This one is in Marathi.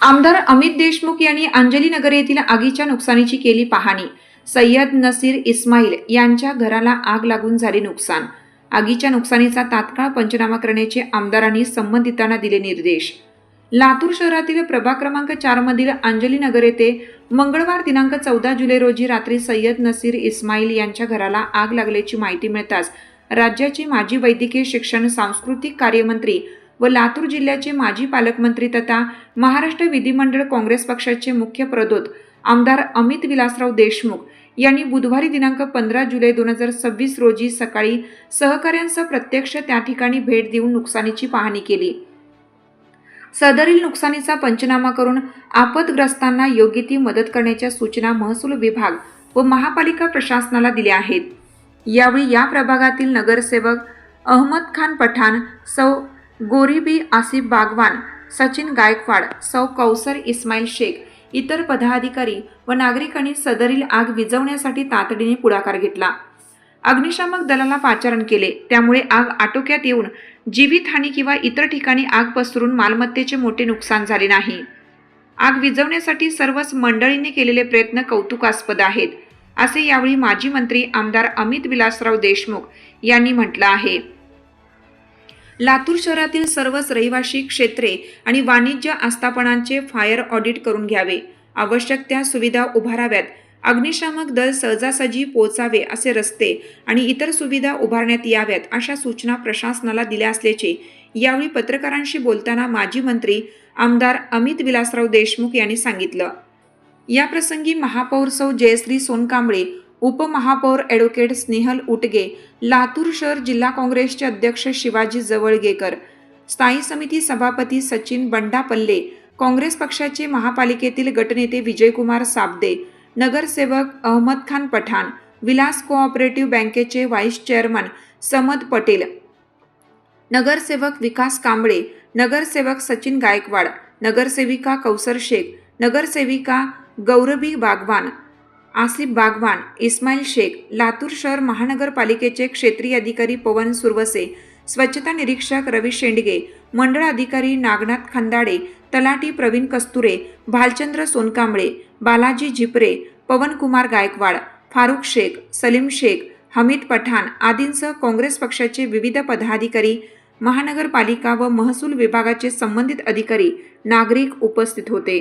आमदार अमित देशमुख यांनी अंजली नगर येथील आगीच्या नुकसानीची केली पाहणी। सय्यद नसीर इस्माईल यांच्या घराला आग लागून झाले नुकसान। आगीच्या नुकसानीचा तात्काळ पंचनामा करण्याचे आमदारांनी संबंधितांना दिले निर्देश। लातूर शहरातील प्रभाग क्रमांक 4 मधील अंजली नगर येथे मंगळवार दिनांक 14 जुलै रोजी रात्री सय्यद नसीर इस्माईल यांच्या घराला आग लागल्याची माहिती मिळताच राज्याचे माजी वैद्यकीय शिक्षण सांस्कृतिक कार्यमंत्री व लातूर जिल्ह्याचे माजी पालकमंत्री तथा महाराष्ट्र विधिमंडळ काँग्रेस पक्षाचे मुख्य प्रदोत आमदार अमित विलासराव देशमुख यांनी बुधवारी दिनांक 15 जुलै 2026 रोजी सकाळी सहकाऱ्यांसह प्रत्यक्ष त्या ठिकाणी भेट देऊन नुकसानीची पाहणी केली। सदरील नुकसानीचा पंचनामा करून आपदग्रस्तांना योग्य ती मदत करण्याच्या सूचना महसूल विभाग व महापालिका प्रशासनाला दिल्या आहेत। यावेळी या प्रभागातील नगरसेवक अहमद खान पठाण, सौ गोरीबी आसिफ बागवान, सचिन गायकवाड, सौ कौसर इस्माईल शेख, इतर पदाधिकारी व नागरिकांनी सदरील आग विझवण्यासाठी तातडीने पुढाकार घेतला। अग्निशामक दलाला पाचारण केले, त्यामुळे आग आटोक्यात येऊन जीवितहानी किंवा इतर ठिकाणी आग पसरून मालमत्तेचे मोठे नुकसान झाले नाही। आग विझवण्यासाठी सर्वच मंडळींनी केलेले प्रयत्न कौतुकास्पद आहेत, असे यावेळी माजी मंत्री आमदार अमित विलासराव देशमुख यांनी म्हटलं आहे। लातूर शहरातील सर्वच रहिवासी क्षेत्रे आणि वाणिज्य आस्थापनांचे फायर ऑडिट करून घ्यावे, आवश्यक त्या सुविधा उभाराव्यात, अग्निशामक दल सहजासहजी पोहोचावे असे रस्ते आणि इतर सुविधा उभारण्यात याव्यात, अशा सूचना प्रशासनाला दिल्या असल्याचे यावेळी पत्रकारांशी बोलताना माजी मंत्री आमदार अमित विलासराव देशमुख यांनी सांगितलं। याप्रसंगी महापौर सौ जयश्री सोनकांबळे, उपमहापौर ॲडव्होकेट स्नेहल उटगे, लातूर शहर जिल्हा काँग्रेसचे अध्यक्ष शिवाजी जवळगेकर, स्थायी समिती सभापती सचिन बंडापल्ले, काँग्रेस पक्षाचे महापालिकेतील गटनेते विजयकुमार साबदे, नगरसेवक अहमद खान पठाण, विलास कोऑपरेटिव्ह बँकेचे व्हाईस चेअरमन समद पटेल, नगरसेवक विकास कांबळे, नगरसेवक सचिन गायकवाड, नगरसेविका कौसर शेख, नगरसेविका गौरबी बागवान, आसिफ बागवान, इस्माईल शेख, लातूर शहर महानगरपालिकेचे क्षेत्रीय अधिकारी पवन सुरवसे, स्वच्छता निरीक्षक रवी शेंडगे, मंडळ अधिकारी नागनाथ खंदाडे, तलाठी प्रवीण कस्तुरे, भालचंद्र सोनकांबळे, बालाजी झिपरे, पवनकुमार गायकवाड, फारुख शेख, सलीम शेख, हमीद पठाण आदींसह काँग्रेस पक्षाचे विविध पदाधिकारी, महानगरपालिका व महसूल विभागाचे संबंधित अधिकारी, नागरिक उपस्थित होते।